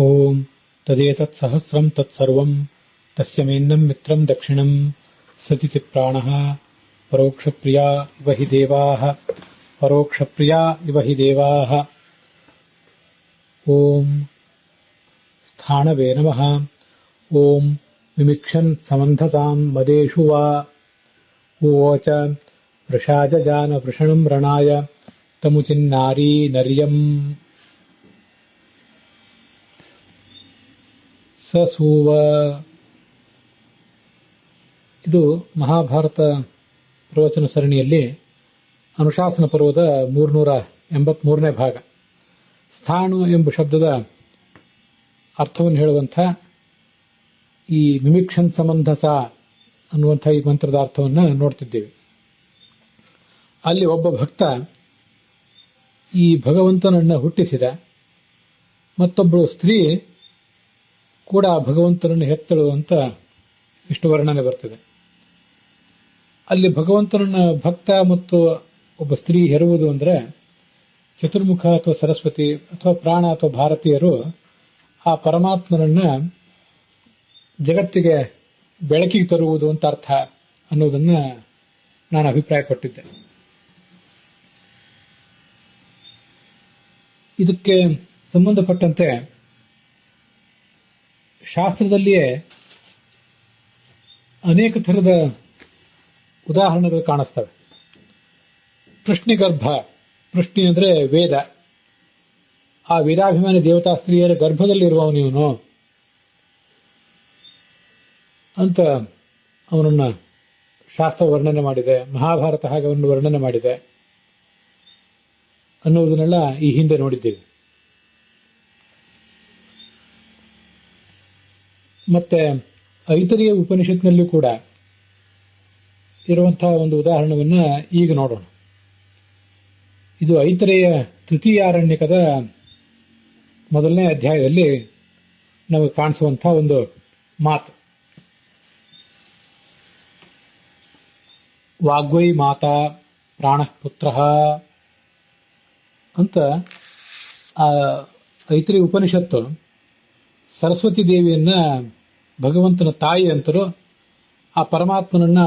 ಓಂ ತದೇತತ್ ಸಹಸ್ರಂ ತತ್ಸರ್ವಂ ತಸ್ಯ ಮೇನ್ನಂ ಮಿತ್ರಂ ದಕ್ಷಿಣಂ ಸತಿತಿ ಪ್ರಾಣಃ ಪರೋಕ್ಷಪ್ರಿಯಾ ಇವ ಹಿ ದೇವಾಃ ಪರೋಕ್ಷಪ್ರಿಯಾ ಇವ ಹಿ ದೇವಾಃ. ಓಂ ಸ್ಥಾಣವೇ ನಮಃ. ಓಂ ವಿಮಿಕ್ಷನ್ ಸಮಂಧಸಾಂ ಮದೇಷು ವಾ ಉವಾಚ ವೃಷಾಜಜಾನ ವೃಷಣಂ ರಣಾಯ ತಮುಚಿನ್ನಾರೀ ನರ್ಯಂ ಸಸೂವ. ಇದು ಮಹಾಭಾರತ ಪ್ರವಚನ ಸರಣಿಯಲ್ಲಿ ಅನುಶಾಸನ ಪರ್ವದ 383ನೇ ಭಾಗ. ಸ್ಥಾಣು ಎಂಬ ಶಬ್ದದ ಅರ್ಥವನ್ನು ಹೇಳುವಂಥ ಈ ಮಿಮಿಕ್ಷನ್ ಸಂಬಂಧಸ ಅನ್ನುವಂಥ ಈ ಮಂತ್ರದ ಅರ್ಥವನ್ನು ನೋಡ್ತಿದ್ದೇವೆ. ಅಲ್ಲಿ ಒಬ್ಬ ಭಕ್ತ ಈ ಭಗವಂತನನ್ನು ಹುಟ್ಟಿಸಿದ, ಮತ್ತೊಬ್ಬಳು ಸ್ತ್ರೀ ಕೂಡ ಭಗವಂತನನ್ನು ಹೆತ್ತಳು ಅಂತ ಇಷ್ಟು ವರ್ಣನೆ ಬರ್ತದೆ. ಅಲ್ಲಿ ಭಗವಂತನನ್ನ ಭಕ್ತ ಮತ್ತು ಒಬ್ಬ ಸ್ತ್ರೀ ಹೆರುವುದು ಅಂದ್ರೆ ಚತುರ್ಮುಖ ಅಥವಾ ಸರಸ್ವತಿ ಅಥವಾ ಪ್ರಾಣ ಅಥವಾ ಭಾರತೀಯರು ಆ ಪರಮಾತ್ಮನನ್ನ ಜಗತ್ತಿಗೆ ಬೆಳಕಿಗೆ ತರುವುದು ಅಂತ ಅರ್ಥ ಅನ್ನೋದನ್ನ ನಾನು ಅಭಿಪ್ರಾಯಪಟ್ಟಿದ್ದೆ. ಇದಕ್ಕೆ ಸಂಬಂಧಪಟ್ಟಂತೆ ಶಾಸ್ತ್ರದಲ್ಲಿಯೇ ಅನೇಕ ಥರದ ಉದಾಹರಣೆಗಳು ಕಾಣಿಸ್ತವೆ. ಪೃಷ್ಣಿಗರ್ಭ, ಪೃಷ್ಣಿ ಅಂದ್ರೆ ವೇದ, ಆ ವೇದಾಭಿಮಾನಿ ದೇವತಾ ಸ್ತ್ರೀಯರ ಗರ್ಭದಲ್ಲಿರುವವನು ಇವನು ಅಂತ ಅವನನ್ನ ಶಾಸ್ತ್ರ ವರ್ಣನೆ ಮಾಡಿದೆ, ಮಹಾಭಾರತ ಹಾಗೆ ಅವನನ್ನು ವರ್ಣನೆ ಮಾಡಿದೆ ಅನ್ನುವುದನ್ನೆಲ್ಲ ಈ ಹಿಂದೆ ನೋಡಿದ್ದೇವೆ. ಮತ್ತೆ ಐತರೇಯ ಉಪನಿಷತ್ನಲ್ಲೂ ಕೂಡ ಇರುವಂತಹ ಒಂದು ಉದಾಹರಣೆಯನ್ನ ಈಗ ನೋಡೋಣ. ಇದು ಐತರೇಯ ತೃತೀಯಾರಣ್ಯಕದ ಮೊದಲನೇ ಅಧ್ಯಾಯದಲ್ಲಿ ನಮಗೆ ಕಾಣಿಸುವಂತಹ ಒಂದು ಮಾತು. ವಾಗ್ವೈ ಮಾತಾ ಪ್ರಾಣಃ ಪುತ್ರಃ ಅಂತ ಆ ಐತರೇಯ ಉಪನಿಷತ್ತು ಸರಸ್ವತಿ ದೇವಿಯನ್ನ ಭಗವಂತನ ತಾಯಿ ಅಂತಲೂ ಆ ಪರಮಾತ್ಮನನ್ನ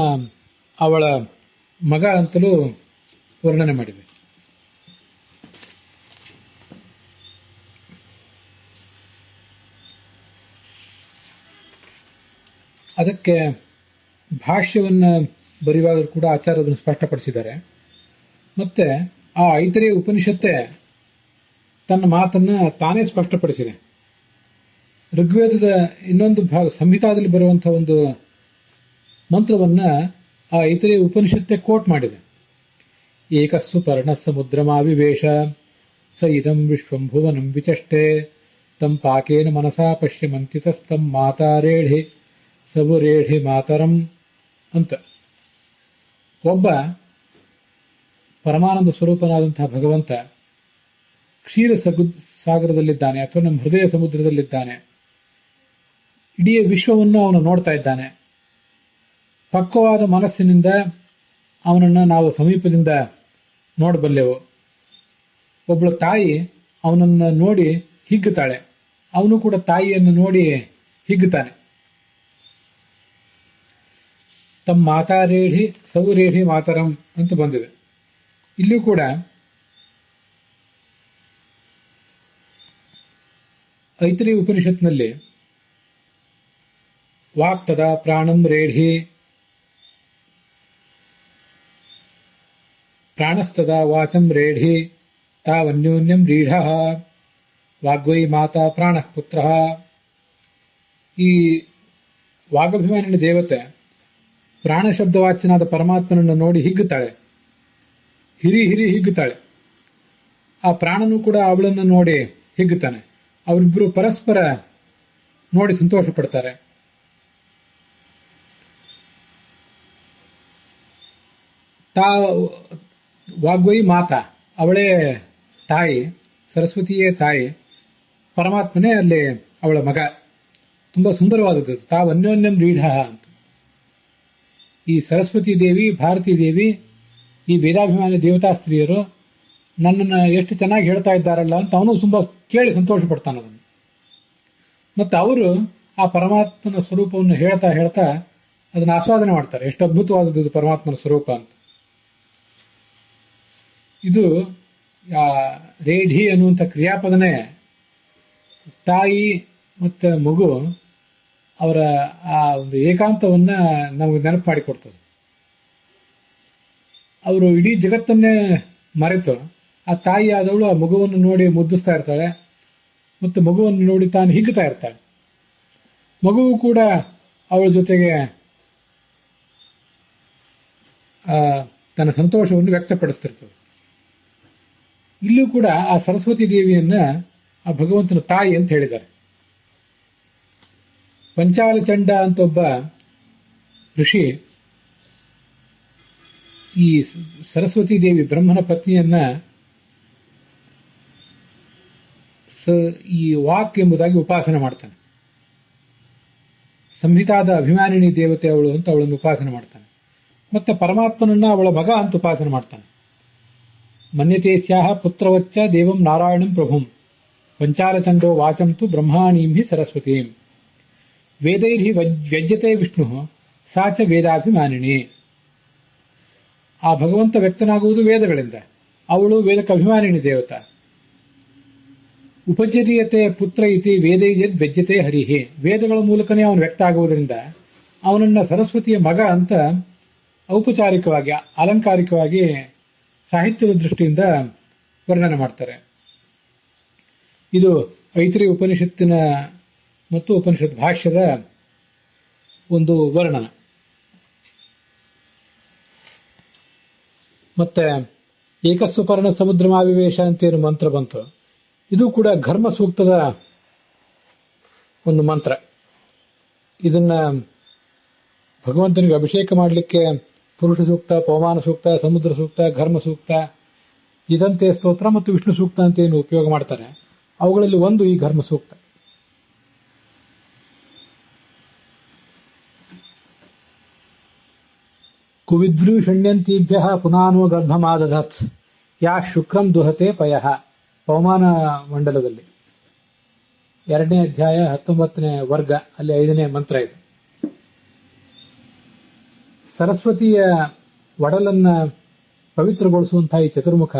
ಅವಳ ಮಗ ಅಂತಲೂ ವರ್ಣನೆ ಮಾಡಿದೆ. ಅದಕ್ಕೆ ಭಾಷ್ಯವನ್ನ ಬರೆಯುವಾಗ ಕೂಡ ಆಚಾರ್ಯರನ್ನು ಸ್ಪಷ್ಟಪಡಿಸಿದ್ದಾರೆ. ಮತ್ತೆ ಆ ಐತರೇಯ ಉಪನಿಷತ್ತೇ ತನ್ನ ಮಾತನ್ನ ತಾನೇ ಸ್ಪಷ್ಟಪಡಿಸಿದೆ. ಋಗ್ವೇದದ ಇನ್ನೊಂದು ಭಾಗ ಸಂಹಿತಾದಲ್ಲಿ ಬರುವಂತಹ ಒಂದು ಮಂತ್ರವನ್ನ ಆ ಐತರೇಯ ಉಪನಿಷತ್ತೆ ಕೋಟ್ ಮಾಡಿದೆ. ಏಕಸ್ಸು ಪರ್ಣ ಸಮುದ್ರಮಾವಿವೇಶ ಸ ಇದಂ ವಿಶ್ವಂ ಭುವನಂ ವಿಚಷ್ಟೆ ತಂ ಪಾಕೇನ ಮನಸಾ ಪಶ್ಯಮಂತಿತಸ್ತಂ ಮಾತಾರೇಢಿ ಸವುರೇಢಿ ಮಾತರಂ ಅಂತ. ಒಬ್ಬ ಪರಮಾನಂದ ಸ್ವರೂಪನಾದಂತಹ ಭಗವಂತ ಕ್ಷೀರ ಸಾಗರದಲ್ಲಿದ್ದಾನೆ ಅಥವಾ ನಮ್ಮ ಹೃದಯ ಸಮುದ್ರದಲ್ಲಿದ್ದಾನೆ. ಇಡೀ ವಿಶ್ವವನ್ನು ಅವನು ನೋಡ್ತಾ ಇದ್ದಾನೆ. ಪಕ್ವವಾದ ಮನಸ್ಸಿನಿಂದ ಅವನನ್ನು ನಾವು ಸಮೀಪದಿಂದ ನೋಡಬಲ್ಲೆವು. ಒಬ್ಬಳು ತಾಯಿ ಅವನನ್ನು ನೋಡಿ ಹಿಗ್ಗುತ್ತಾಳೆ, ಅವನು ಕೂಡ ತಾಯಿಯನ್ನು ನೋಡಿ ಹಿಗ್ಗುತ್ತಾನೆ. ತಮ್ಮ ಮಾತಾರೇಢಿ ಸೌರೇಢಿ ಮಾತರಂ ಅಂತ ಬಂದಿದೆ. ಇಲ್ಲೂ ಕೂಡ ಐತರೇಯ ಉಪನಿಷತ್ನಲ್ಲಿ ವಾಕ್ತದ ಪ್ರಾಣಂ ರೇಢಿ ಪ್ರಾಣಸ್ತದ ವಾಚಂ ರೇಢಿ ತಾವನ್ಯೋನ್ಯಂ ರೀಢ ವಾಗ್ವೈ ಮಾತಾ ಪ್ರಾಣಃ ಪುತ್ರಃ. ಈ ವಾಗಭಿಮಾನಿನ ದೇವತೆ ಪ್ರಾಣಶಬ್ದವಾಚ್ಯನಾದ ಪರಮಾತ್ಮನನ್ನು ನೋಡಿ ಹಿಗ್ಗುತ್ತಾಳೆ, ಹಿರಿ ಹಿಗ್ಗುತ್ತಾಳೆ. ಆ ಪ್ರಾಣನೂ ಕೂಡ ಅವಳನ್ನು ನೋಡಿ ಹಿಗ್ಗುತ್ತಾನೆ. ಅವರಿಬ್ಬರು ಪರಸ್ಪರ ನೋಡಿ ಸಂತೋಷ ಪಡ್ತಾರೆ. ವಾಗ್ವೈ ಮಾತಾ, ಅವಳೇ ತಾಯಿ, ಸರಸ್ವತಿಯೇ ತಾಯಿ, ಪರಮಾತ್ಮನೇ ಅಲ್ಲಿ ಅವಳ ಮಗ. ತುಂಬಾ ಸುಂದರವಾದದ್ದು. ತಾವನ್ಯೋನ್ಯಂ ರೀಢ ಅಂತ. ಈ ಸರಸ್ವತಿ ದೇವಿ, ಭಾರತೀ ದೇವಿ, ಈ ವೇದಾಭಿಮಾನಿ ದೇವತಾ ಸ್ತ್ರೀಯರು ನನ್ನನ್ನು ಎಷ್ಟು ಚೆನ್ನಾಗಿ ಹೇಳ್ತಾ ಇದ್ದಾರಲ್ಲ ಅಂತ ಅವನು ತುಂಬಾ ಕೇಳಿ ಸಂತೋಷ ಪಡ್ತಾನೆ. ಅದನ್ನು ಮತ್ತೆ ಅವರು ಆ ಪರಮಾತ್ಮನ ಸ್ವರೂಪವನ್ನು ಹೇಳ್ತಾ ಹೇಳ್ತಾ ಅದನ್ನ ಆಸ್ವಾದನೆ ಮಾಡ್ತಾರೆ. ಎಷ್ಟು ಅದ್ಭುತವಾದದ್ದು ಇದು ಪರಮಾತ್ಮನ ಸ್ವರೂಪ ಅಂತ. ಇದು ರೇಢಿ ಅನ್ನುವಂಥ ಕ್ರಿಯಾಪದನೇ ತಾಯಿ ಮತ್ತೆ ಮಗು ಅವರ ಆ ಒಂದು ಏಕಾಂತವನ್ನ ನಮಗೆ ನೆನಪು ಮಾಡಿಕೊಡ್ತದೆ. ಅವರು ಇಡೀ ಜಗತ್ತನ್ನೇ ಮರೆತು ಆ ತಾಯಿ ಆದವಳು ಆ ಮಗುವನ್ನು ನೋಡಿ ಮುದ್ದಿಸ್ತಾ ಇರ್ತಾಳೆ ಮತ್ತು ಮಗುವನ್ನು ನೋಡಿ ತಾನು ಹಿಗ್ಗುತ್ತಾ ಇರ್ತಾಳೆ. ಮಗುವು ಕೂಡ ಅವಳ ಜೊತೆಗೆ ತನ್ನ ಸಂತೋಷವನ್ನು ವ್ಯಕ್ತಪಡಿಸ್ತಿರ್ತದೆ. ಇಲ್ಲೂ ಕೂಡ ಆ ಸರಸ್ವತಿ ದೇವಿಯನ್ನ ಆ ಭಗವಂತನ ತಾಯಿ ಅಂತ ಹೇಳಿದ್ದಾರೆ. ಪಂಚಾಲ ಚಂಡ ಅಂತ ಒಬ್ಬ ಋಷಿ ಈ ಸರಸ್ವತಿ ದೇವಿ ಬ್ರಹ್ಮನ ಪತ್ನಿಯನ್ನ ಈ ವಾಕ್ ಎಂಬುದಾಗಿ ಉಪಾಸನೆ ಮಾಡ್ತಾನೆ. ಸಂಹಿತಾದ ಅಭಿಮಾನಿನಿ ದೇವತೆ ಅವಳು ಅಂತ ಅವಳನ್ನು ಉಪಾಸನೆ ಮಾಡ್ತಾನೆ. ಮತ್ತೆ ಪರಮಾತ್ಮನನ್ನ ಅವಳ ಮಗ ಅಂತ ಉಪಾಸನೆ ಮಾಡ್ತಾನೆ. ಮನ್ಯತೆ ಸ್ಯಾಹ ಪುತ್ರವಚ್ಚ ದೇವಂ ನಾರಾಯಣಂ ಪ್ರಭುಂ ಪಂಚಾಲಚಂಡೋ ವಾಚಂತು ಬ್ರಹ್ಮಾಣೀಂ ಹಿ ಸರಸ್ವತೀಂ ವೇದೈರ್ಹಿ ವ್ಯಜ್ಯತೆ ವಿಷ್ಣು ಸಾಚ ವೇದಾಭಿಮಾನಿನಿ. ಆ ಭಗವಂತ ವ್ಯಕ್ತನಾಗುವುದು ವೇದಗಳಿಂದ. ಅವಳು ವೇದಕ್ಕೆ ಅಭಿಮಾನಿನಿ ದೇವತ. ಉಪಚರ್ಯತೆ ಪುತ್ರ ಇತಿ ವೇದೈರ್ಯದ್ ವ್ಯಜ್ಯತೆ ಹರಿಹಿ. ವೇದಗಳ ಮೂಲಕನೇ ಅವನು ವ್ಯಕ್ತ ಆಗುವುದರಿಂದ ಅವನನ್ನ ಸರಸ್ವತಿಯ ಮಗ ಅಂತ ಔಪಚಾರಿಕವಾಗಿ ಅಲಂಕಾರಿಕವಾಗಿ ಸಾಹಿತ್ಯದ ದೃಷ್ಟಿಯಿಂದ ವರ್ಣನೆ ಮಾಡ್ತಾರೆ. ಇದು ಐತ್ರಿ ಉಪನಿಷತ್ತಿನ ಮತ್ತು ಉಪನಿಷತ್ ಭಾಷ್ಯದ ಒಂದು ವರ್ಣನ. ಮತ್ತೆ ಏಕಸ್ವಪರ್ಣ ಸಮುದ್ರಮಾವಿವೇಶ ಅಂತ ಏನು ಮಂತ್ರ ಬಂತು, ಇದು ಕೂಡ ಘರ್ಮ ಸೂಕ್ತದ ಒಂದು ಮಂತ್ರ. ಇದನ್ನ ಭಗವಂತನಿಗೆ ಅಭಿಷೇಕ ಮಾಡಲಿಕ್ಕೆ ಪುರುಷ ಸೂಕ್ತ, ಪವಮಾನ ಸೂಕ್ತ, ಸಮುದ್ರ ಸೂಕ್ತ, ಘರ್ಮ ಸೂಕ್ತ, ಇದಂತೆ ಸ್ತೋತ್ರ ಮತ್ತು ವಿಷ್ಣು ಸೂಕ್ತ ಅಂತ ಏನು ಉಪಯೋಗ ಮಾಡ್ತಾರೆ, ಅವುಗಳಲ್ಲಿ ಒಂದು ಈ ಘರ್ಮ ಸೂಕ್ತ. ಕುವಿದ್ವೃಷಣ್ಯಂತೀಭ್ಯ ಪುನಾನೋ ಗರ್ಭಮಾದಧತ್ ಯಾ ಶುಕ್ರಂ ದುಹತೆ ಪಯಃ. ಪವಮಾನ ಮಂಡಲದಲ್ಲಿ 2ನೇ ಅಧ್ಯಾಯ 19ನೇ ವರ್ಗ ಅಲ್ಲಿ 5ನೇ ಮಂತ್ರ ಇದೆ. ಸರಸ್ವತಿಯ ಒಡಲನ್ನ ಪವಿತ್ರಗೊಳಿಸುವಂತಹ ಈ ಚತುರ್ಮುಖ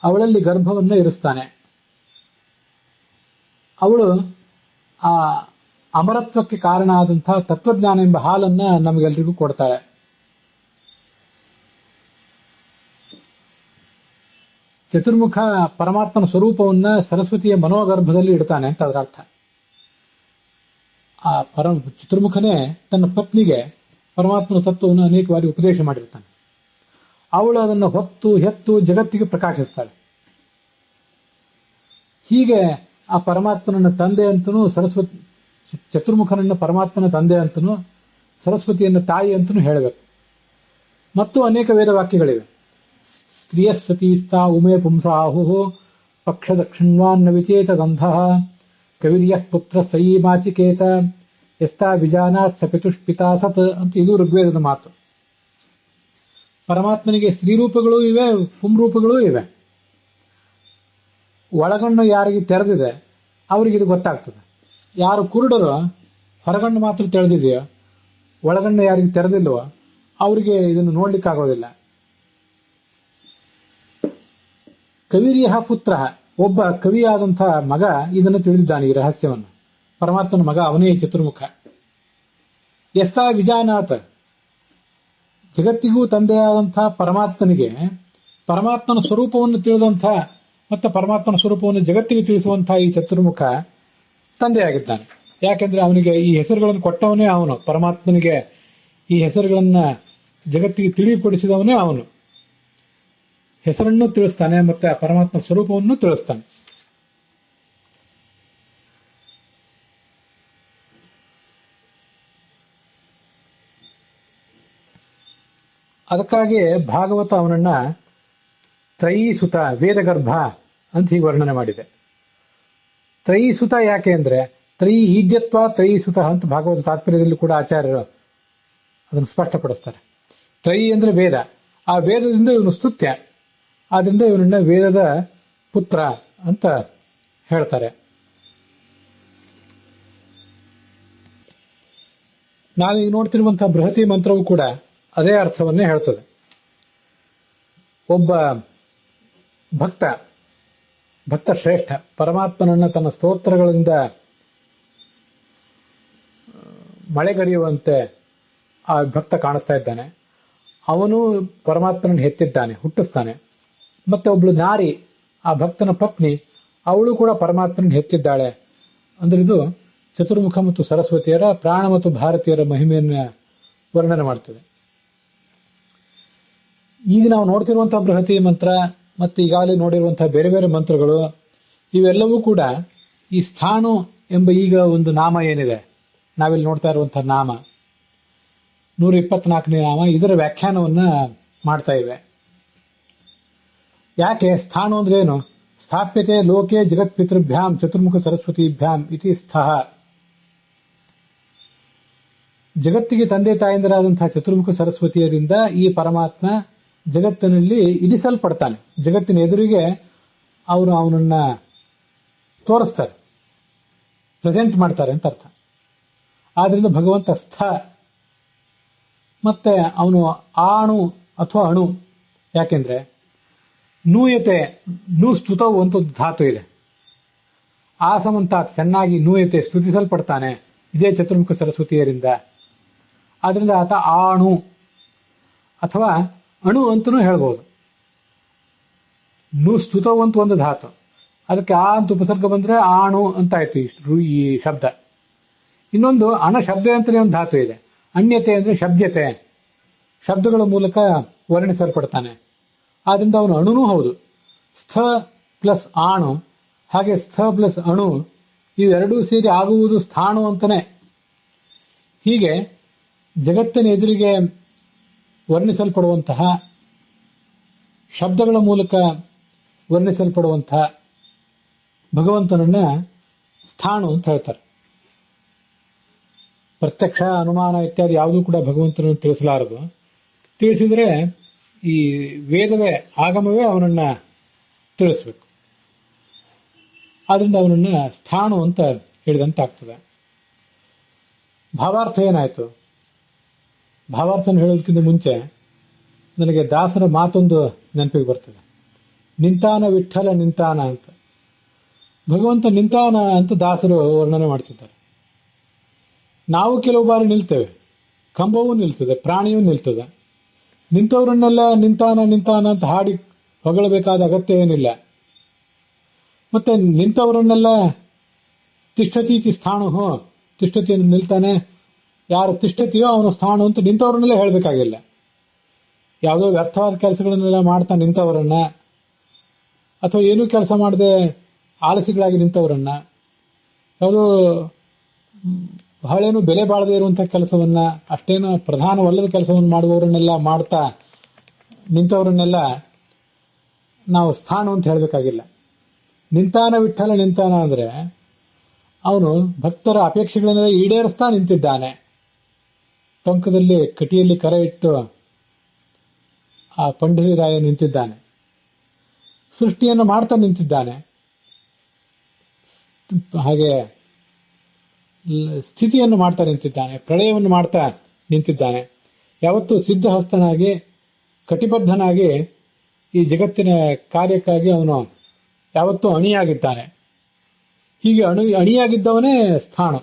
ಅವಳಲ್ಲಿ ಗರ್ಭವನ್ನ ಇರಿಸ್ತಾನೆ. ಅವಳು ಆ ಅಮರತ್ವಕ್ಕೆ ಕಾರಣ ಆದಂತಹ ತತ್ವಜ್ಞಾನ ಎಂಬ ಹಾಲನ್ನ ನಮಗೆಲ್ಲರಿಗೂ ಕೊಡ್ತಾಳೆ. ಚತುರ್ಮುಖ ಪರಮಾತ್ಮನ ಸ್ವರೂಪವನ್ನ ಸರಸ್ವತಿಯ ಮನೋಗರ್ಭದಲ್ಲಿ ಇಡ್ತಾನೆ ಅಂತ ಅದರ ಅರ್ಥ. ಆ ಚತುರ್ಮುಖನೇ ತನ್ನ ಪತ್ನಿಗೆ ಪರಮಾತ್ಮನ ತತ್ವವನ್ನು ಅನೇಕ ಬಾರಿ ಉಪದೇಶ ಮಾಡಿರ್ತಾನೆ. ಅವಳು ಅದನ್ನು ಹೊತ್ತು ಹೆತ್ತು ಜಗತ್ತಿಗೆ ಪ್ರಕಾಶಿಸ್ತಾಳೆ. ಹೀಗೆ ಆ ಪರಮಾತ್ಮನನ್ನ ತಂದೆ ಅಂತನೂ ಸರಸ್ವತಿ ಚತುರ್ಮುಖನನ್ನ ಪರಮಾತ್ಮನ ತಂದೆ ಅಂತನೂ ಸರಸ್ವತಿಯನ್ನ ತಾಯಿ ಅಂತನೂ ಹೇಳಬೇಕು. ಮತ್ತು ಅನೇಕ ವೇದವಾಕ್ಯಗಳಿವೆ. ಸ್ತ್ರೀಯ ಸತೀಸ್ತಾ ಉಮೇ ಪುಂಸಾಹು ಪಕ್ಷದಕ್ಷಿಣ್ವಾನ್ನ ವಿಚೇತ ಗಂಧ ಕವಿರ್ಯ ಪುತ್ರ ಸಯಿ ಮಾಚಿಕೇತ ಎಸ್ತಾ ವಿಜಾನಾತ್ ಸಪಿತುಷ್ಪಿತಾ ಸತ್ ಅಂತ ಇದು ಋಗ್ವೇದದ ಮಾತು. ಪರಮಾತ್ಮನಿಗೆ ಸ್ತ್ರೀರೂಪಗಳೂ ಇವೆ, ಪುಂರೂಪಗಳೂ ಇವೆ. ಒಳಗಣ್ಣು ಯಾರಿಗೆ ತೆರೆದಿದೆ ಅವರಿಗೆ ಇದು ಗೊತ್ತಾಗ್ತದೆ. ಯಾರು ಕುರುಡರು ಹೊರಗಣ್ಣು ಮಾತ್ರ ತೆರೆದಿದೆಯೋ, ಒಳಗಣ್ಣು ಯಾರಿಗೆ ತೆರೆದಿಲ್ವೋ ಅವರಿಗೆ ಇದನ್ನು ನೋಡ್ಲಿಕ್ಕಾಗೋದಿಲ್ಲ. ಕವಿರ್ಯ ಪುತ್ರ, ಒಬ್ಬ ಕವಿಯಾದಂತಹ ಮಗ ಇದನ್ನು ತಿಳಿದಿದ್ದಾನೆ, ಈ ರಹಸ್ಯವನ್ನು. ಪರಮಾತ್ಮನ ಮಗ ಅವನೇ ಚತುರ್ಮುಖ. ಎಸ್ತಾ ವಿಜಾನಾಥ, ಜಗತ್ತಿಗೂ ತಂದೆಯಾದಂತಹ ಪರಮಾತ್ಮನಿಗೆ ಪರಮಾತ್ಮನ ಸ್ವರೂಪವನ್ನು ತಿಳಿದಂತಹ ಮತ್ತೆ ಪರಮಾತ್ಮನ ಸ್ವರೂಪವನ್ನು ಜಗತ್ತಿಗೆ ತಿಳಿಸುವಂತಹ ಈ ಚತುರ್ಮುಖ ತಂದೆಯಾಗಿದ್ದಾನೆ. ಯಾಕೆಂದ್ರೆ ಅವನಿಗೆ ಈ ಹೆಸರುಗಳನ್ನು ಕೊಟ್ಟವನೇ ಅವನು. ಪರಮಾತ್ಮನಿಗೆ ಈ ಹೆಸರುಗಳನ್ನ ಜಗತ್ತಿಗೆ ತಿಳಿಪಡಿಸಿದವನೇ ಅವನು. ಹೆಸರನ್ನು ತಿಳಿಸ್ತಾನೆ ಮತ್ತೆ ಆ ಪರಮಾತ್ಮ ಸ್ವರೂಪವನ್ನು ತಿಳಿಸ್ತಾನೆ. ಅದಕ್ಕಾಗಿ ಭಾಗವತ ಅವನನ್ನ ತ್ರಯೀಸುತ, ವೇದಗರ್ಭ ಅಂತ ಹೀಗೆ ವರ್ಣನೆ ಮಾಡಿದೆ. ತ್ರಯೀಸುತ ಯಾಕೆ ಅಂದ್ರೆ ತ್ರಯೀ ಈಡ್ಯತ್ವ ತ್ರಯೀಸುತ ಅಂತ ಭಾಗವತ ತಾತ್ಪರ್ಯದಲ್ಲಿ ಕೂಡ ಆಚಾರ್ಯರು ಅದನ್ನು ಸ್ಪಷ್ಟಪಡಿಸ್ತಾರೆ. ತ್ರಯೀ ಅಂದ್ರೆ ವೇದ, ಆ ವೇದದಿಂದ ಇವನು ಸ್ತುತ್ಯ, ಆದ್ರಿಂದ ಇವನನ್ನ ವೇದದ ಪುತ್ರ ಅಂತ ಹೇಳ್ತಾರೆ. ನಾವೀಗ ನೋಡ್ತಿರುವಂತಹ ಬೃಹತಿ ಮಂತ್ರವೂ ಕೂಡ ಅದೇ ಅರ್ಥವನ್ನೇ ಹೇಳ್ತದೆ. ಒಬ್ಬ ಭಕ್ತ ಶ್ರೇಷ್ಠ ಪರಮಾತ್ಮನನ್ನ ತನ್ನ ಸ್ತೋತ್ರಗಳಿಂದ ಮಳೆಗರಿಯುವಂತೆ ಆ ಭಕ್ತ ಕಾಣಿಸ್ತಾ ಇದ್ದಾನೆ. ಅವನು ಪರಮಾತ್ಮನನ್ನು ಹೆತ್ತಿದ್ದಾನೆ, ಹುಟ್ಟಿಸ್ತಾನೆ. ಮತ್ತೆ ಒಬ್ಳು ನಾರಿ, ಆ ಭಕ್ತನ ಪತ್ನಿ, ಅವಳು ಕೂಡ ಪರಮಾತ್ಮನನ್ನು ಹೆತ್ತಿದ್ದಾಳೆ. ಅಂದ್ರೆ ಇದು ಚತುರ್ಮುಖ ಮತ್ತು ಸರಸ್ವತಿಯರ, ಪ್ರಾಣ ಮತ್ತು ಭಾರತೀಯರ ಮಹಿಮೆಯನ್ನು ವರ್ಣನೆ ಮಾಡ್ತದೆ. ಈಗ ನಾವು ನೋಡ್ತಿರುವಂತಹ ಬೃಹತಿ ಮಂತ್ರ ಮತ್ತು ಈಗಾಗಲೇ ನೋಡಿರುವಂತಹ ಬೇರೆ ಬೇರೆ ಮಂತ್ರಗಳು, ಇವೆಲ್ಲವೂ ಕೂಡ ಈ ಸ್ಥಾಣು ಎಂಬ ಈಗ ಒಂದು ನಾಮ ಏನಿದೆ, ನಾವಿಲ್ಲಿ ನೋಡ್ತಾ ಇರುವಂತಹ ನಾಮ 124ನೇ ನಾಮ, ಇದರ ವ್ಯಾಖ್ಯಾನವನ್ನ ಮಾಡ್ತಾ ಇವೆ. ಯಾಕೆ ಸ್ಥಾಣು ಅಂದ್ರೆ ಏನು? ಸ್ಥಾಪ್ಯತೆ ಲೋಕೆ ಜಗತ್ಪಿತೃಭ್ಯಾಂ ಚತುರ್ಮುಖ ಸರಸ್ವತಿಭ್ಯಾಂ ಇತಿ ಸ್ಥಃ. ಜಗತ್ತಿಗೆ ತಂದೆ ತಾಯಂದಿರಾದಂತಹ ಚತುರ್ಮುಖ ಸರಸ್ವತಿಯರಿಂದ ಈ ಪರಮಾತ್ಮ ಜಗತ್ತಿನಲ್ಲಿ ಇರಿಸಲ್ಪಡ್ತಾನೆ. ಜಗತ್ತಿನ ಎದುರಿಗೆ ಅವರು ಅವನನ್ನ ತೋರಿಸ್ತಾರೆ, ಪ್ರೆಸೆಂಟ್ ಮಾಡ್ತಾರೆ ಅಂತ ಅರ್ಥ. ಆದ್ರಿಂದ ಭಗವಂತ ಸ್ಥ. ಮತ್ತೆ ಅವನು ಆಣು ಅಥವಾ ಅಣು. ಯಾಕೆಂದ್ರೆ ನೂಯತೆ, ಸ್ತುತವು ಅಂತ ಧಾತು ಇದೆ. ಆ ಸಮಂತ ಚೆನ್ನಾಗಿ ನೂಯತೆ ಸ್ತುತಿಸಲ್ಪಡ್ತಾನೆ ಇದೇ ಚತುರ್ಮುಖ ಸರಸ್ವತಿಯರಿಂದ. ಆದ್ರಿಂದ ಆತ ಆಣು ಅಥವಾ ಅಣು ಅಂತನೂ ಹೇಳ್ಬೋದು. ಸ್ತುತವು ಅಂತ ಒಂದು ಧಾತು, ಅದಕ್ಕೆ ಆ ಅಂತ ಉಪಸರ್ಗ ಬಂದ್ರೆ ಆಣು ಅಂತ ಆಯ್ತು ಈ ಶಬ್ದ. ಇನ್ನೊಂದು ಅಣ ಶಬ್ದ ಅಂತಲೇ ಒಂದು ಧಾತು ಇದೆ. ಅನ್ಯತೆ ಅಂದ್ರೆ ಶಬ್ದತೆ, ಶಬ್ದಗಳ ಮೂಲಕ ವರ್ಣಿಸಲ್ಪಡ್ತಾನೆ. ಆದ್ರಿಂದ ಅವನು ಅಣುನೂ ಹೌದು. ಸ್ಥ ಪ್ಲಸ್ ಆಣು, ಹಾಗೆ ಸ್ಥ ಪ್ಲಸ್ ಅಣು, ಇವೆರಡೂ ಸೇರಿ ಆಗುವುದು ಸ್ಥಾಣು ಅಂತಾನೆ. ಹೀಗೆ ಜಗತ್ತಿನ ಎದುರಿಗೆ ವರ್ಣಿಸಲ್ಪಡುವಂತಹ, ಶಬ್ದಗಳ ಮೂಲಕ ವರ್ಣಿಸಲ್ಪಡುವಂತಹ ಭಗವಂತನನ್ನ ಸ್ಥಾಣು ಅಂತ ಹೇಳ್ತಾರೆ. ಪ್ರತ್ಯಕ್ಷ, ಅನುಮಾನ ಇತ್ಯಾದಿ ಯಾವುದೂ ಕೂಡ ಭಗವಂತನನ್ನು ತಿಳಿಸಲಾರದು. ತಿಳಿಸಿದ್ರೆ ಈ ವೇದವೇ, ಆಗಮವೇ ಅವನನ್ನ ತಿಳಿಸ್ಬೇಕು. ಆದ್ರಿಂದ ಅವನನ್ನ ಸ್ಥಾಣು ಅಂತ ಹೇಳಿದಂತಾಗ್ತದೆ. ಭಾವಾರ್ಥ ಏನಾಯ್ತು? ಭಾವಾರ್ಥನ ಹೇಳೋದಕ್ಕಿಂತ ಮುಂಚೆ ನನಗೆ ದಾಸರ ಮಾತೊಂದು ನೆನಪಿಗೆ ಬರ್ತದೆ. ನಿಂತಾನ ವಿಠ್ಠಲ ನಿಂತಾನ ಅಂತ. ಭಗವಂತ ನಿಂತಾನ ಅಂತ ದಾಸರು ವರ್ಣನೆ ಮಾಡ್ತಿದ್ದಾರೆ. ನಾವು ಕೆಲವು ಬಾರಿ ನಿಲ್ತೇವೆ, ಕಂಬವೂ ನಿಲ್ತದೆ, ಪ್ರಾಣಿಯೂ ನಿಲ್ತದೆ. ನಿಂತವರನ್ನೆಲ್ಲ ನಿಂತಾನ ನಿಂತಾನ ಅಂತ ಹಾಡಿ ಹೊಗಳಬೇಕಾದ ಅಗತ್ಯ ಏನಿಲ್ಲ. ಮತ್ತೆ ನಿಂತವರನ್ನೆಲ್ಲ ತಿಷ್ಠತೀತಿ ಸ್ಥಾಣು, ತಿಷ್ಠತಿ ಅಂದ್ರೆ ನಿಲ್ತಾನೆ, ಯಾರು ತಿಷ್ಠತಿಯೋ ಅವನು ಸ್ಥಾಣು ಅಂತ ನಿಂತವರನ್ನೆಲ್ಲ ಹೇಳಬೇಕಾಗಿಲ್ಲ. ಯಾವುದೋ ವ್ಯರ್ಥವಾದ ಕೆಲಸಗಳನ್ನೆಲ್ಲ ಮಾಡ್ತಾ ನಿಂತವರನ್ನ, ಅಥವಾ ಏನೂ ಕೆಲಸ ಮಾಡದೆ ಆಲಸಿಗಳಾಗಿ ನಿಂತವರನ್ನ, ಯಾವುದೋ ಬಹಳೇನು ಬೆಲೆ ಬಾಳದೇ ಇರುವಂತಹ ಕೆಲಸವನ್ನ, ಅಷ್ಟೇನು ಪ್ರಧಾನವಲ್ಲದ ಕೆಲಸವನ್ನು ಮಾಡುವವರನ್ನೆಲ್ಲ ಮಾಡ್ತಾ ನಿಂತವರನ್ನೆಲ್ಲ ನಾವು ಸ್ಥಾಣು ಅಂತ ಹೇಳಬೇಕಾಗಿಲ್ಲ. ನಿಂತಾನ ವಿಠ್ಠಲ ನಿಂತಾನ ಅಂದ್ರೆ ಅವನು ಭಕ್ತರ ಅಪೇಕ್ಷೆಗಳನ್ನೆಲ್ಲ ಈಡೇರಿಸ್ತಾ ನಿಂತಿದ್ದಾನೆ. ಟೊಂಕದಲ್ಲಿ ಕಟಿಯಲ್ಲಿ ಕರೆ ಇಟ್ಟು ಆ ಪಂಡರಿರಾಯ ನಿಂತಿದ್ದಾನೆ. ಸೃಷ್ಟಿಯನ್ನು ಮಾಡ್ತಾ ನಿಂತಿದ್ದಾನೆ. ಹಾಗೆ ಸ್ಥಿತಿಯನ್ನು ಮಾಡ್ತಾ ನಿಂತಿದ್ದಾನೆ, ಪ್ರಳಯವನ್ನು ಮಾಡ್ತಾ ನಿಂತಿದ್ದಾನೆ. ಯಾವತ್ತೂ ಸಿದ್ಧಹಸ್ತನಾಗಿ, ಕಟಿಬದ್ಧನಾಗಿ ಈ ಜಗತ್ತಿನ ಕಾರ್ಯಕ್ಕಾಗಿ ಅವನು ಯಾವತ್ತೂ ಅಣಿಯಾಗಿದ್ದಾನೆ. ಹೀಗೆ ಅಣಿಯಾಗಿದ್ದವನೇ ಸ್ಥಾಣು.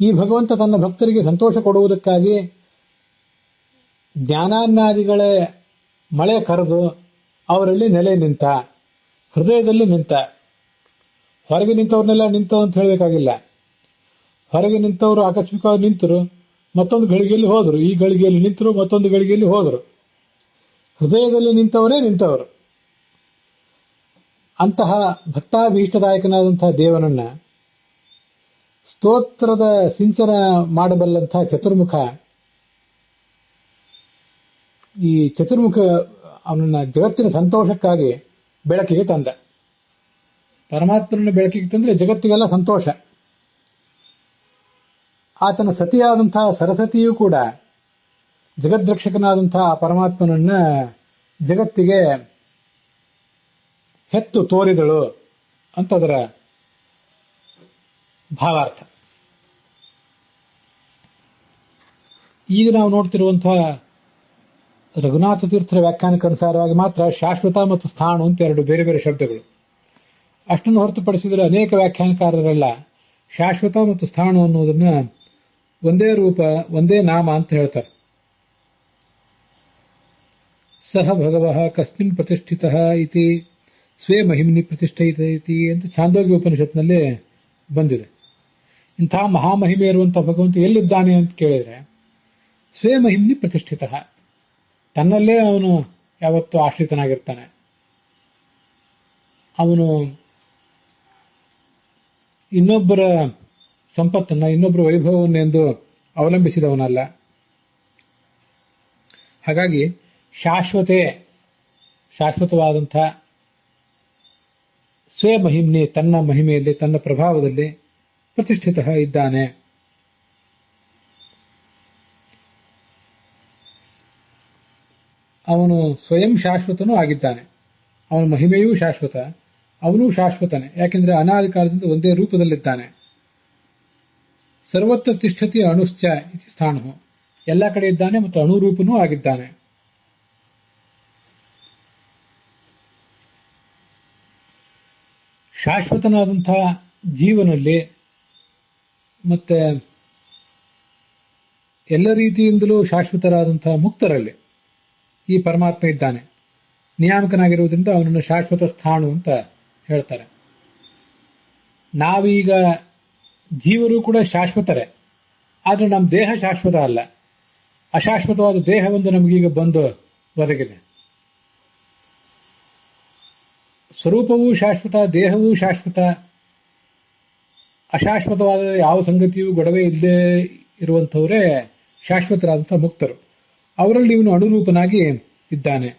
ಈ ಭಗವಂತ ತನ್ನ ಭಕ್ತರಿಗೆ ಸಂತೋಷ ಕೊಡುವುದಕ್ಕಾಗಿ ಜ್ಞಾನಾನ್ನಾದಿಗಳೇ ಮಳೆ ಕರೆದು ಅವರಲ್ಲಿ ನೆಲೆ ನಿಂತ, ಹೃದಯದಲ್ಲಿ ನಿಂತ. ಹೊರಗೆ ನಿಂತವ್ರನ್ನೆಲ್ಲ ನಿಂತವು ಅಂತ ಹೇಳಬೇಕಾಗಿಲ್ಲ. ಹೊರಗೆ ನಿಂತವರು ಆಕಸ್ಮಿಕವಾಗಿ ನಿಂತರು, ಮತ್ತೊಂದು ಗಳಿಗೆಯಲ್ಲಿ ಹೋದರು, ಈ ಗಳಿಗೆಯಲ್ಲಿ ನಿಂತರು, ಮತ್ತೊಂದು ಗಳಿಗೆಯಲ್ಲಿ ಹೋದರು. ಹೃದಯದಲ್ಲಿ ನಿಂತವರೇ ನಿಂತವರು. ಅಂತಹ ಭಕ್ತಾಭೀಷ್ಟದಾಯಕನಾದಂತಹ ದೇವನನ್ನ ಸ್ತೋತ್ರದ ಸಿಂಚನ ಮಾಡಬಲ್ಲಂತಹ ಚತುರ್ಮುಖ, ಈ ಚತುರ್ಮುಖ ಅವನನ್ನ ಜಗತ್ತಿನ ಸಂತೋಷಕ್ಕಾಗಿ ಬೆಳಕಿಗೆ ತಂದ. ಪರಮಾತ್ಮನ ಬೆಳಕಿಗೆ ತಂದ್ರೆ ಜಗತ್ತಿಗೆಲ್ಲ ಸಂತೋಷ. ಆತನ ಸತಿಯಾದಂತಹ ಸರಸ್ವತಿಯೂ ಕೂಡ ಜಗದ್ರಕ್ಷಕನಾದಂತಹ ಪರಮಾತ್ಮನನ್ನ ಜಗತ್ತಿಗೆ ಹೆತ್ತು ತೋರಿದಳು ಅಂತದರ ಭಾವಾರ್ಥ. ಈಗ ನಾವು ನೋಡ್ತಿರುವಂತಹ ರಘುನಾಥ ತೀರ್ಥರ ವ್ಯಾಖ್ಯಾನಕ್ಕನುಸಾರವಾಗಿ ಮಾತ್ರ ಶಾಶ್ವತ ಮತ್ತು ಸ್ಥಾಣು ಅಂತ ಎರಡು ಬೇರೆ ಬೇರೆ ಶಬ್ದಗಳು. ಅಷ್ಟನ್ನು ಹೊರತುಪಡಿಸಿದರೆ ಅನೇಕ ವ್ಯಾಖ್ಯಾನಕಾರರೆಲ್ಲ ಶಾಶ್ವತ ಮತ್ತು ಸ್ಥಾಣು ಅನ್ನೋದನ್ನ ಒಂದೇ ರೂಪ, ಒಂದೇ ನಾಮ ಅಂತ ಹೇಳ್ತಾರೆ. ಸಹ ಭಗವಃ ಕಸ್ಮಿನ್ ಪ್ರತಿಷ್ಠಿತಃ ಇತಿ ಸ್ವೇ ಮಹಿಮ್ನಿ ಪ್ರತಿಷ್ಠಿತ ಇತಿ ಅಂತ ಛಾಂದೋಗ್ಯ ಉಪನಿಷತ್ನಲ್ಲಿ ಬಂದಿದೆ. ಇಂತಹ ಮಹಾಮಹಿಮೆ ಇರುವಂತಹ ಭಗವಂತ ಎಲ್ಲಿದ್ದಾನೆ ಅಂತ ಕೇಳಿದ್ರೆ ಸ್ವೇ ಮಹಿಮ್ನಿ ಪ್ರತಿಷ್ಠಿತ, ತನ್ನಲ್ಲೇ ಅವನು ಯಾವತ್ತೂ ಆಶ್ರಿತನಾಗಿರ್ತಾನೆ. ಅವನು ಇನ್ನೊಬ್ಬರ ಸಂಪತ್ತನ್ನ, ಇನ್ನೊಬ್ಬರ ವೈಭವವನ್ನೆಂದು ಅವಲಂಬಿಸಿದವನಲ್ಲ. ಹಾಗಾಗಿ ಶಾಶ್ವತವಾದಂಥ ಸ್ವೇ ಮಹಿಮ್ನಿ, ತನ್ನ ಮಹಿಮೆಯಲ್ಲಿ, ತನ್ನ ಪ್ರಭಾವದಲ್ಲಿ ಪ್ರತಿಷ್ಠಿತ ಇದ್ದಾನೆ. ಅವನು ಸ್ವಯಂ ಶಾಶ್ವತನೂ ಆಗಿದ್ದಾನೆ. ಅವನ ಮಹಿಮೆಯೂ ಶಾಶ್ವತ, ಅವನೂ ಶಾಶ್ವತನೇ. ಯಾಕೆಂದ್ರೆ ಅನಾದಿ ಕಾಲದಿಂದ ಒಂದೇ ರೂಪದಲ್ಲಿದ್ದಾನೆ. ಸರ್ವತ್ರ ತಿಷ್ಠತಿ ಅಣುಶ್ಚ ಇತಿ ಸ್ಥಾಣು, ಎಲ್ಲ ಕಡೆ ಇದ್ದಾನೆ ಮತ್ತು ಅಣುರೂಪನೂ ಆಗಿದ್ದಾನೆ. ಶಾಶ್ವತನಾದಂತಹ ಜೀವನಲ್ಲಿ ಮತ್ತೆ ಎಲ್ಲ ರೀತಿಯಿಂದಲೂ ಶಾಶ್ವತರಾದಂತಹ ಮುಕ್ತರಲ್ಲಿ ಈ ಪರಮಾತ್ಮ ಇದ್ದಾನೆ. ನಿಯಾಮಕನಾಗಿರುವುದರಿಂದ ಅವನನ್ನು ಶಾಶ್ವತ ಸ್ಥಾಣು ಅಂತ ಹೇಳ್ತಾರೆ. ನಾವೀಗ ಜೀವರು ಕೂಡ ಶಾಶ್ವತರೇ, ಆದರೆ ನಮ್ಮ ದೇಹ ಶಾಶ್ವತ ಅಲ್ಲ. ಅಶಾಶ್ವತವಾದ ದೇಹವೊಂದು ನಮಗೀಗ ಬಂದು ಒದಗಿದೆ. ಸ್ವರೂಪವೂ ಶಾಶ್ವತ, ದೇಹವೂ ಶಾಶ್ವತ. ಅಶಾಶ್ವತವಾದ ಯಾವ ಸಂಗತಿಯೂ ಗೊಡವೆ ಇಲ್ಲದೆ ಇರುವಂಥವರೇ ಶಾಶ್ವತರಾದಂತಹ ಮುಕ್ತರು. ಅವರಲ್ಲಿ ಇವನು ಅನುರೂಪನಾಗಿ ಇದ್ದಾನೆ.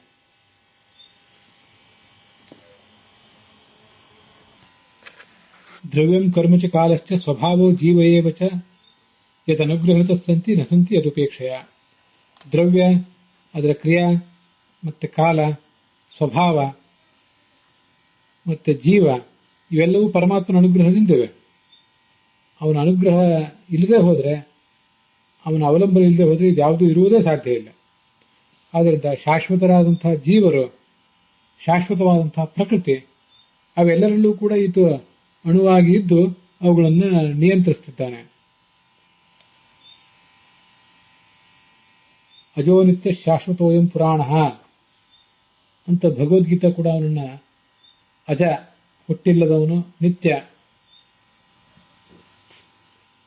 ದ್ರವ್ಯಂ ಕರ್ಮಚ ಕಾಲಶ್ಚ ಸ್ವಭಾವೋ ಜೀವಯೇವಚ ಯದನುಗ್ರಹಿತ ಸಂತಿ ನ ಸಂತಿ ಅದುಪೇಕ್ಷೆಯ. ದ್ರವ್ಯ, ಅದರ ಕ್ರಿಯಾ, ಮತ್ತೆ ಕಾಲ, ಸ್ವಭಾವ ಮತ್ತೆ ಜೀವ ಇವೆಲ್ಲವೂ ಪರಮಾತ್ಮನ ಅನುಗ್ರಹದಿಂದಿವೆ. ಅವನ ಅನುಗ್ರಹ ಇಲ್ಲದೆ ಹೋದರೆ, ಅವನ ಅವಲಂಬನೆ ಇಲ್ಲದೆ ಹೋದರೆ ಇದ್ಯಾವುದೂ ಇರುವುದೇ ಸಾಧ್ಯ ಇಲ್ಲ. ಆದ್ದರಿಂದ ಶಾಶ್ವತರಾದಂತಹ ಜೀವರು, ಶಾಶ್ವತವಾದಂತಹ ಪ್ರಕೃತಿ, ಅವೆಲ್ಲರಲ್ಲೂ ಕೂಡ ಇದು ಅಣುವಾಗಿ ಇದ್ದು ಅವುಗಳನ್ನು ನಿಯಂತ್ರಿಸುತ್ತಿದ್ದಾನೆ. ಅಜೋ ನಿತ್ಯ ಶಾಶ್ವತೋಯಂ ಪುರಾಣ ಅಂತ ಭಗವದ್ಗೀತಾ ಕೂಡ ಅವನನ್ನ ಅಜ, ಹುಟ್ಟಿಲ್ಲದವನು, ನಿತ್ಯ,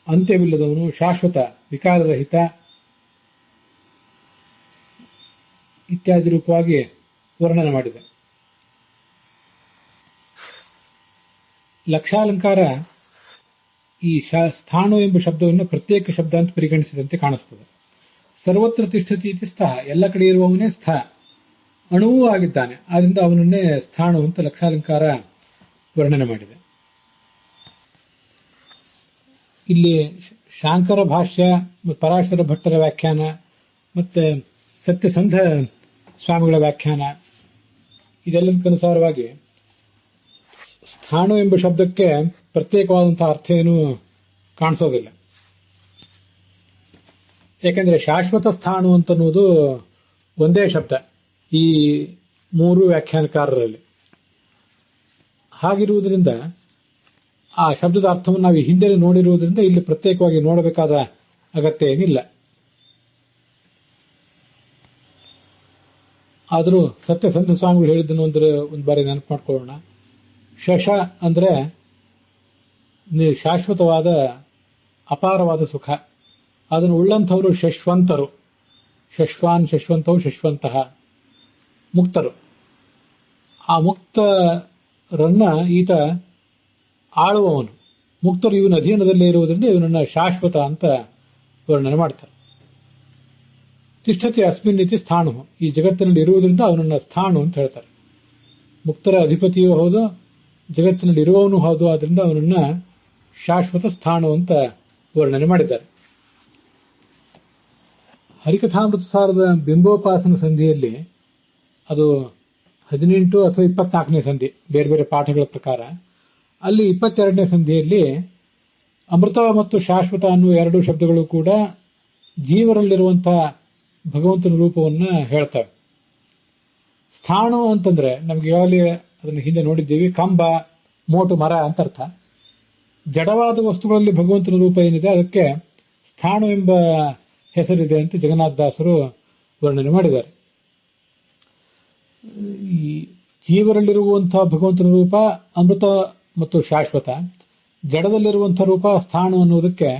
ಅಂತ್ಯವಿಲ್ಲದವನು, ಶಾಶ್ವತ, ವಿಕಾರರಹಿತ ಇತ್ಯಾದಿ ರೂಪವಾಗಿ ವರ್ಣನೆ ಮಾಡಿದೆ. ಲಕ್ಷಾಲಂಕಾರ ಈ ಸ್ಥಾಣು ಎಂಬ ಶಬ್ದವನ್ನು ಪ್ರತ್ಯೇಕ ಶಬ್ದ ಅಂತ ಪರಿಗಣಿಸಿದಂತೆ ಕಾಣಿಸ್ತದೆ. ಸರ್ವತ್ರ ತಿಷ್ಠತಿ ಇತಿ ಸ್ಥಃ, ಎಲ್ಲ ಕಡೆ ಇರುವವನೇ ಸ್ಥ, ಅಣುವೂ ಆಗಿದ್ದಾನೆ. ಆದ್ದರಿಂದ ಅವನನ್ನೇ ಸ್ಥಾಣು ಅಂತ ಲಕ್ಷಾಲಂಕಾರ ವರ್ಣನೆ ಮಾಡಿದೆ. ಇಲ್ಲಿ ಶಾಂಕರ ಭಾಷ್ಯ, ಪರಾಶರ ಭಟ್ಟರ ವ್ಯಾಖ್ಯಾನ ಮತ್ತೆ ಸತ್ಯಸಂಧ ಸ್ವಾಮಿಗಳ ವ್ಯಾಖ್ಯಾನ ಇದೆಲ್ಲದಕ್ಕನುಸಾರವಾಗಿ ಸ್ಥಾಣು ಎಂಬ ಶಬ್ದಕ್ಕೆ ಪ್ರತ್ಯೇಕವಾದಂತಹ ಅರ್ಥ ಏನು ಕಾಣಿಸೋದಿಲ್ಲ. ಯಾಕೆಂದ್ರೆ ಶಾಶ್ವತ ಸ್ಥಾಣು ಅಂತನ್ನುವುದು ಒಂದೇ ಶಬ್ದ ಈ ಮೂರು ವ್ಯಾಖ್ಯಾನಕಾರರಲ್ಲಿ. ಹಾಗಿರುವುದರಿಂದ ಆ ಶಬ್ದದ ಅರ್ಥವನ್ನು ನಾವು ಹಿಂದೆ ನೋಡಿರುವುದರಿಂದ ಇಲ್ಲಿ ಪ್ರತ್ಯೇಕವಾಗಿ ನೋಡಬೇಕಾದ ಅಗತ್ಯ ಏನಿಲ್ಲ. ಆದರೂ ಸತ್ಯಸಂಧ ಸ್ವಾಮಿಗಳು ಹೇಳಿದ್ದನ್ನು ಒಂದು ಬಾರಿ ನೆನಪು ಮಾಡ್ಕೊಳ್ಳೋಣ. ಶಶ ಅಂದ್ರೆ ಶಾಶ್ವತವಾದ ಅಪಾರವಾದ ಸುಖ, ಅದನ್ನು ಉಳ್ಳಂಥವರು ಶಶ್ವಂತರು. ಶಶ್ವಾನ್ ಶಶ್ವಂತವು ಶಶ್ವಂತಹ ಮುಕ್ತರು. ಆ ಮುಕ್ತರನ್ನ ಈತ ಆಳುವವನು. ಮುಕ್ತರು ಇವನ ಅಧೀನದಲ್ಲೇ ಇರುವುದರಿಂದ ಇವನನ್ನ ಶಾಶ್ವತ ಅಂತ ವರ್ಣನೆ ಮಾಡ್ತಾರೆ. ತಿಷ್ಠತಿ ಅಸ್ಮಿನ್ ಇತಿ ಸ್ಥಾಣು, ಈ ಜಗತ್ತಿನಲ್ಲಿ ಇರುವುದರಿಂದ ಅವನನ್ನ ಸ್ಥಾಣು ಅಂತ ಹೇಳ್ತಾರೆ. ಮುಕ್ತರ ಅಧಿಪತಿಯೂ ಹೌದು, ಜಗತ್ತಿನಲ್ಲಿ ಇರುವವನು ಹೌದು. ಆದ್ರಿಂದ ಅವನನ್ನ ಶಾಶ್ವತ ಸ್ಥಾಣು ಅಂತ ವರ್ಣನೆ ಮಾಡಿದ್ದಾರೆ. ಹರಿಕಥಾಮೃತ ಸಾರದ ಬಿಂಬೋಪಾಸನ ಸಂಧಿಯಲ್ಲಿ ಅದು 18 ಅಥವಾ 24ನೇ ಸಂಧಿ, ಬೇರೆ ಬೇರೆ ಪಾಠಗಳ ಪ್ರಕಾರ. ಅಲ್ಲಿ 22ನೇ ಸಂಧಿಯಲ್ಲಿ ಅಮೃತ ಮತ್ತು ಶಾಶ್ವತ ಅನ್ನುವ ಎರಡು ಶಬ್ದಗಳು ಕೂಡ ಜೀವರಲ್ಲಿರುವಂತಹ ಭಗವಂತನ ರೂಪವನ್ನ ಹೇಳ್ತವೆ. ಸ್ಥಾಣು ಅಂತಂದ್ರೆ ನಮ್ಗೆ ಈಗಾಗಲೇ ಅದನ್ನು ಹಿಂದೆ ನೋಡಿದ್ದೀವಿ, ಕಂಬ, ಮೋಟು, ಮರ ಅಂತ ಅರ್ಥ. ಜಡವಾದ ವಸ್ತುಗಳಲ್ಲಿ ಭಗವಂತನ ರೂಪ ಏನಿದೆ ಅದಕ್ಕೆ ಸ್ಥಾಣು ಎಂಬ ಹೆಸರಿದೆ ಅಂತ ಜಗನ್ನಾಥದಾಸರು ವರ್ಣನೆ ಮಾಡಿದ್ದಾರೆ. ಈ ಜೀವರಲ್ಲಿರುವಂತಹ ಭಗವಂತನ ರೂಪ ಅಮೃತ ಮತ್ತು ಶಾಶ್ವತ, ಜಡದಲ್ಲಿರುವಂತಹ ರೂಪ ಸ್ಥಾಣು ಅನ್ನೋದಕ್ಕೆ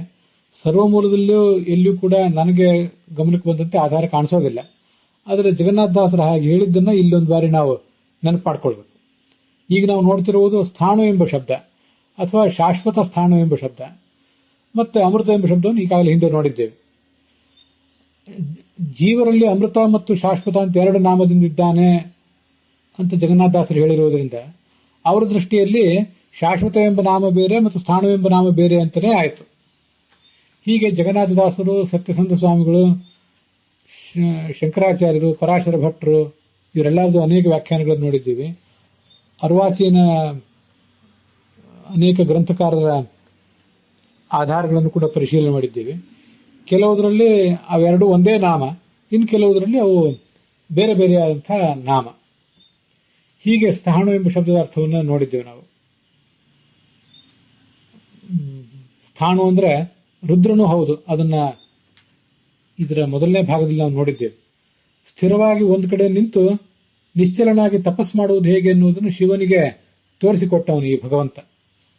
ಸರ್ವಮೂಲದಲ್ಲೂ ಎಲ್ಲಿಯೂ ಕೂಡ ನನಗೆ ಗಮನಕ್ಕೆ ಬಂದಂತೆ ಆಧಾರ ಕಾಣಿಸೋದಿಲ್ಲ. ಆದರೆ ಜಗನ್ನಾಥದಾಸರು ಹಾಗೆ ಹೇಳಿದ್ದನ್ನ ಇಲ್ಲೊಂದು ಬಾರಿ ನಾವು ನೆನಪಾಡ್ಕೊಳ್ಬೇಕು. ಈಗ ನಾವು ನೋಡ್ತಿರುವುದು ಸ್ಥಾಣು ಎಂಬ ಶಬ್ದ ಅಥವಾ ಶಾಶ್ವತ ಸ್ಥಾಣು ಎಂಬ ಶಬ್ದ, ಮತ್ತೆ ಅಮೃತ ಎಂಬ ಶಬ್ದವನ್ನು ಈಗಾಗಲೇ ಹಿಂದೆ ನೋಡಿದ್ದೇವೆ. ಜೀವರಲ್ಲಿ ಅಮೃತ ಮತ್ತು ಶಾಶ್ವತ ಅಂತ ಎರಡು ನಾಮದಿಂದಿದ್ದಾನೆ ಅಂತ ಜಗನ್ನಾಥದಾಸರು ಹೇಳಿರುವುದರಿಂದ ಅವರ ದೃಷ್ಟಿಯಲ್ಲಿ ಶಾಶ್ವತ ಎಂಬ ನಾಮ ಬೇರೆ ಮತ್ತು ಸ್ಥಾಣು ಎಂಬ ನಾಮ ಬೇರೆ ಅಂತಲೇ ಆಯಿತು. ಹೀಗೆ ಜಗನ್ನಾಥದಾಸರು, ಸತ್ಯಸಂಧ ಸ್ವಾಮಿಗಳು, ಶಂಕರಾಚಾರ್ಯರು, ಪರಾಶರ ಭಟ್ರು ಇವರೆಲ್ಲರದು ಅನೇಕ ವ್ಯಾಖ್ಯಾನಗಳನ್ನು ನೋಡಿದ್ದೀವಿ. ಅರ್ವಾಚೀನ ಅನೇಕ ಗ್ರಂಥಕಾರರ ಆಧಾರಗಳನ್ನು ಕೂಡ ಪರಿಶೀಲನೆ ಮಾಡಿದ್ದೀವಿ. ಕೆಲವುದರಲ್ಲಿ ಅವೆರಡು ಒಂದೇ ನಾಮ, ಇನ್ನು ಕೆಲವುದರಲ್ಲಿ ಅವು ಬೇರೆ ಬೇರೆಯಾದಂತಹ ನಾಮ. ಹೀಗೆ ಸ್ಥಾಣು ಎಂಬ ಶಬ್ದದ ಅರ್ಥವನ್ನು ನೋಡಿದ್ದೇವೆ ನಾವು. ಸ್ಥಾಣು ಅಂದ್ರೆ ರುದ್ರನೂ ಹೌದು, ಅದನ್ನ ಇದರ ಮೊದಲನೇ ಭಾಗದಲ್ಲಿ ನಾವು ನೋಡಿದ್ದೇವೆ. ಸ್ಥಿರವಾಗಿ ಒಂದು ಕಡೆ ನಿಂತು ನಿಶ್ಚಲನಾಗಿ ತಪಸ್ ಮಾಡುವುದು ಹೇಗೆ ಎನ್ನುವುದನ್ನು ಶಿವನಿಗೆ ತೋರಿಸಿಕೊಟ್ಟವನು ಈ ಭಗವಂತ.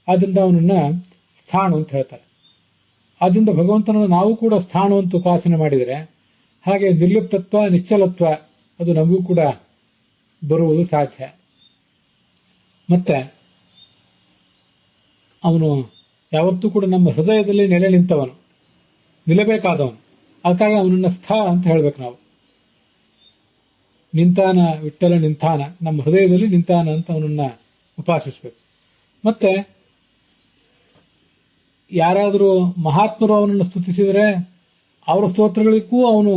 ಆದ್ರಿಂದ ಅವನನ್ನ ಸ್ಥಾಣು ಅಂತ ಹೇಳ್ತಾರೆ. ಆದ್ರಿಂದ ಭಗವಂತನನ್ನು ನಾವು ಕೂಡ ಸ್ಥಾಣು ಅಂತ ಉಪಾಸನೆ ಮಾಡಿದರೆ ಹಾಗೆ ನಿರ್ಲಿಪ್ತತ್ವ, ನಿಶ್ಚಲತ್ವ ಅದು ನಮಗೂ ಕೂಡ ಬರುವುದು ಸಾಧ್ಯ. ಮತ್ತೆ ಅವನು ಯಾವತ್ತೂ ಕೂಡ ನಮ್ಮ ಹೃದಯದಲ್ಲಿ ನೆಲೆ ನಿಂತವನು, ನಿಲ್ಲಬೇಕಾದವನು. ಅದಕ್ಕಾಗಿ ಅವನನ್ನ ಸ್ಥ ಅಂತ ಹೇಳ್ಬೇಕು ನಾವು. ನಿಂತಾನ ವಿಠ್ಠಲ ನಿಂತಾನ, ನಮ್ಮ ಹೃದಯದಲ್ಲಿ ನಿಂತಾನ ಅಂತ ಅವನನ್ನ ಉಪಾಸಿಸ್ಬೇಕು. ಮತ್ತೆ ಯಾರಾದರೂ ಮಹಾತ್ಮರು ಅವನನ್ನು ಸ್ತುತಿಸಿದರೆ ಅವರ ಸ್ತೋತ್ರಗಳಿಗೂ ಅವನು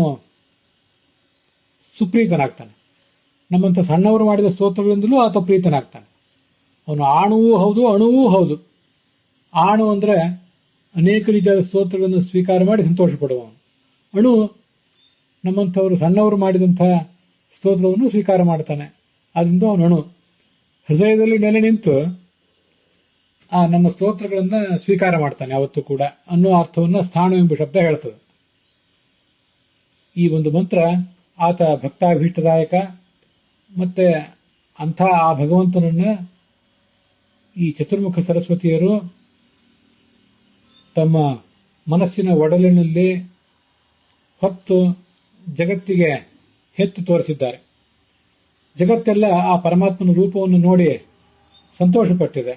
ಸುಪ್ರೀತನಾಗ್ತಾನೆ. ನಮ್ಮಂತ ಸಣ್ಣವರು ಮಾಡಿದ ಸ್ತೋತ್ರಗಳಿಂದಲೂ ಆತ ಪ್ರೀತನಾಗ್ತಾನೆ. ಅವನು ಆಣುವೂ ಹೌದು, ಅಣುವೂ ಹೌದು. ಆಣು ಅಂದ್ರೆ ಅನೇಕ ರೀತಿಯಾದ ಸ್ತೋತ್ರಗಳನ್ನು ಸ್ವೀಕಾರ ಮಾಡಿ ಸಂತೋಷ ಪಡುವವನು. ಅಣು ನಮ್ಮಂಥವರು ಸಣ್ಣವರು ಮಾಡಿದಂತಹ ಸ್ತೋತ್ರವನ್ನು ಸ್ವೀಕಾರ ಮಾಡ್ತಾನೆ. ಆದ್ರಿಂದ ಅವನು ಅಣು. ಹೃದಯದಲ್ಲಿ ನೆಲೆ ನಿಂತು ಆ ನಮ್ಮ ಸ್ತೋತ್ರಗಳನ್ನ ಸ್ವೀಕಾರ ಮಾಡ್ತಾನೆ ಯಾವತ್ತೂ ಕೂಡ ಅನ್ನೋ ಅರ್ಥವನ್ನ ಸ್ಥಾಣು ಎಂಬ ಶಬ್ದ ಹೇಳ್ತದೆ. ಈ ಒಂದು ಮಂತ್ರ ಆತ ಭಕ್ತಾಭೀಷ್ಟದಾಯಕ. ಮತ್ತೆ ಅಂಥ ಆ ಭಗವಂತನನ್ನ ಈ ಚತುರ್ಮುಖ ಸರಸ್ವತಿಯರು ತಮ್ಮ ಮನಸ್ಸಿನ ಒಡಲಿನಲ್ಲಿ ಹೊತ್ತು ಜಗತ್ತಿಗೆ ಹೆತ್ತು ತೋರಿಸಿದ್ದಾರೆ. ಜಗತ್ತೆಲ್ಲ ಆ ಪರಮಾತ್ಮನ ರೂಪವನ್ನು ನೋಡಿ ಸಂತೋಷಪಟ್ಟಿದೆ.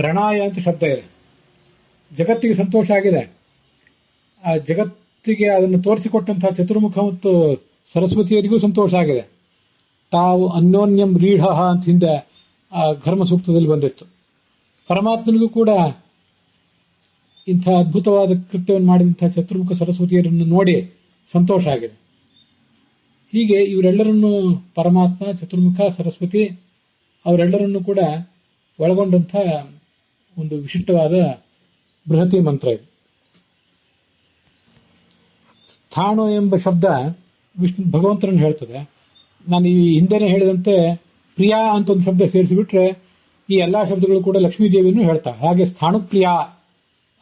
ರಣಾಯ ಅಂತ ಶಬ್ದ ಇದೆ. ಜಗತ್ತಿಗೆ ಸಂತೋಷ ಆಗಿದೆ. ಆ ಜಗತ್ತಿಗೆ ಅದನ್ನು ತೋರಿಸಿಕೊಟ್ಟಂತಹ ಚತುರ್ಮುಖ ಮತ್ತು ಸರಸ್ವತಿಯರಿಗೂ ಸಂತೋಷ ಆಗಿದೆ. ತಾವು ಅನ್ಯೋನ್ಯಂ ರೀಢ ಅಂತ ಹಿಂದೆ ಆ ಘರ್ಮ ಸೂಕ್ತದಲ್ಲಿ ಬಂದಿತ್ತು. ಪರಮಾತ್ಮನಿಗೂ ಕೂಡ ಇಂಥ ಅದ್ಭುತವಾದ ಕೃತ್ಯವನ್ನು ಮಾಡಿದಂತಹ ಚತುರ್ಮುಖ ಸರಸ್ವತಿಯರನ್ನು ನೋಡಿ ಸಂತೋಷ ಆಗಿದೆ. ಹೀಗೆ ಇವರೆಲ್ಲರನ್ನು ಪರಮಾತ್ಮ, ಚತುರ್ಮುಖ, ಸರಸ್ವತಿ ಅವರೆಲ್ಲರನ್ನು ಕೂಡ ಒಳಗೊಂಡಂಥ ಒಂದು ವಿಶಿಷ್ಟವಾದ ಬೃಹತಿ ಮಂತ್ರ ಇದು. ಸ್ಥಾಣು ಎಂಬ ಶಬ್ದ ವಿಷ್ಣು ಭಗವಂತನನ್ನು ಹೇಳ್ತದೆ. ನಾನು ಈ ಹಿಂದೆನೆ ಹೇಳಿದಂತೆ ಪ್ರಿಯಾ ಅಂತ ಒಂದು ಶಬ್ದ ಸೇರಿಸಿಬಿಟ್ರೆ ಈ ಎಲ್ಲಾ ಶಬ್ದಗಳು ಕೂಡ ಲಕ್ಷ್ಮೀದೇವಿಯನ್ನು ಹೇಳ್ತಾವೆ. ಹಾಗೆ ಸ್ಥಾಣು ಪ್ರಿಯಾ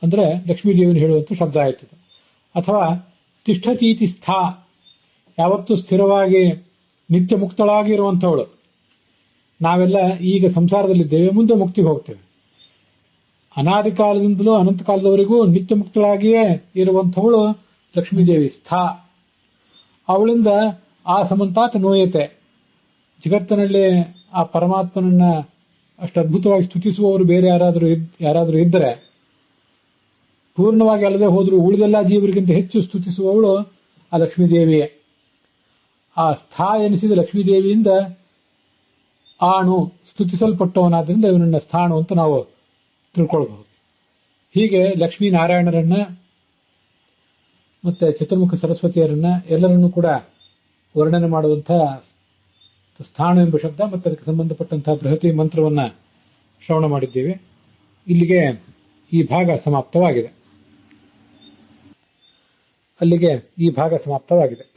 ಅಂದ್ರೆ ಲಕ್ಷ್ಮೀದೇವಿಯನ್ನು ಹೇಳುವಂತ ಶಬ್ದ ಆಯ್ತದೆ. ಅಥವಾ ತಿಷ್ಠತೀತಿ ಸ್ಥಾ, ಯಾವತ್ತೂ ಸ್ಥಿರವಾಗಿ ನಿತ್ಯ ಮುಕ್ತಳಾಗಿ ಇರುವಂಥವಳು. ನಾವೆಲ್ಲ ಈಗ ಸಂಸಾರದಲ್ಲಿದ್ದೇವೆ, ಮುಂದೆ ಮುಕ್ತಿಗೆ ಹೋಗ್ತೇವೆ. ಅನಾದಿ ಕಾಲದಿಂದಲೂ ಅನಂತ ಕಾಲದವರೆಗೂ ನಿತ್ಯ ಮುಕ್ತಳಾಗಿಯೇ ಇರುವಂಥವಳು ಲಕ್ಷ್ಮೀದೇವಿ ಸ್ಥಾ. ಅವಳಿಂದ ಆ ಸಮಂತಾತ್ ನೋಯತೆ, ಜಗತ್ತಿನಲ್ಲಿ ಆ ಪರಮಾತ್ಮನನ್ನ ಅಷ್ಟು ಅದ್ಭುತವಾಗಿ ಸ್ತುತಿಸುವವರು ಬೇರೆ ಯಾರಾದರೂ ಇದ್ದರೆ, ಪೂರ್ಣವಾಗಿ ಅಲ್ಲದೆ ಹೋದರೂ ಉಳಿದೆಲ್ಲ ಜೀವರಿಗಿಂತ ಹೆಚ್ಚು ಸ್ತುತಿಸುವವಳು ಆ ಲಕ್ಷ್ಮೀದೇವಿಯೇ. ಆ ಸ್ಥಾ ಎನಿಸಿದ ಲಕ್ಷ್ಮೀದೇವಿಯಿಂದ ಆಣು ಸ್ತುತಿಸಲ್ಪಟ್ಟವನಾದ್ರಿಂದ ಇವನನ್ನ ಸ್ಥಾಣು ಅಂತ ನಾವು ತಿಳ್ಕೊಳ್ಬಹುದು. ಹೀಗೆ ಲಕ್ಷ್ಮೀನಾರಾಯಣರನ್ನ ಮತ್ತೆ ಚತುರ್ಮುಖ ಸರಸ್ವತಿಯರನ್ನ ಎಲ್ಲರನ್ನೂ ಕೂಡ ವರ್ಣನೆ ಮಾಡುವಂತಹ ಸ್ಥಾಣು ಎಂಬ ಶಬ್ದ ಮತ್ತು ಅದಕ್ಕೆ ಸಂಬಂಧಪಟ್ಟಂತಹ ಬೃಹತಿ ಮಂತ್ರವನ್ನ ಶ್ರವಣ ಮಾಡಿದ್ದೇವೆ. ಇಲ್ಲಿಗೆ ಈ ಭಾಗ ಸಮಾಪ್ತವಾಗಿದೆ. ಅಲ್ಲಿಗೆ ಈ ಭಾಗ ಸಮಾಪ್ತವಾಗಿದೆ.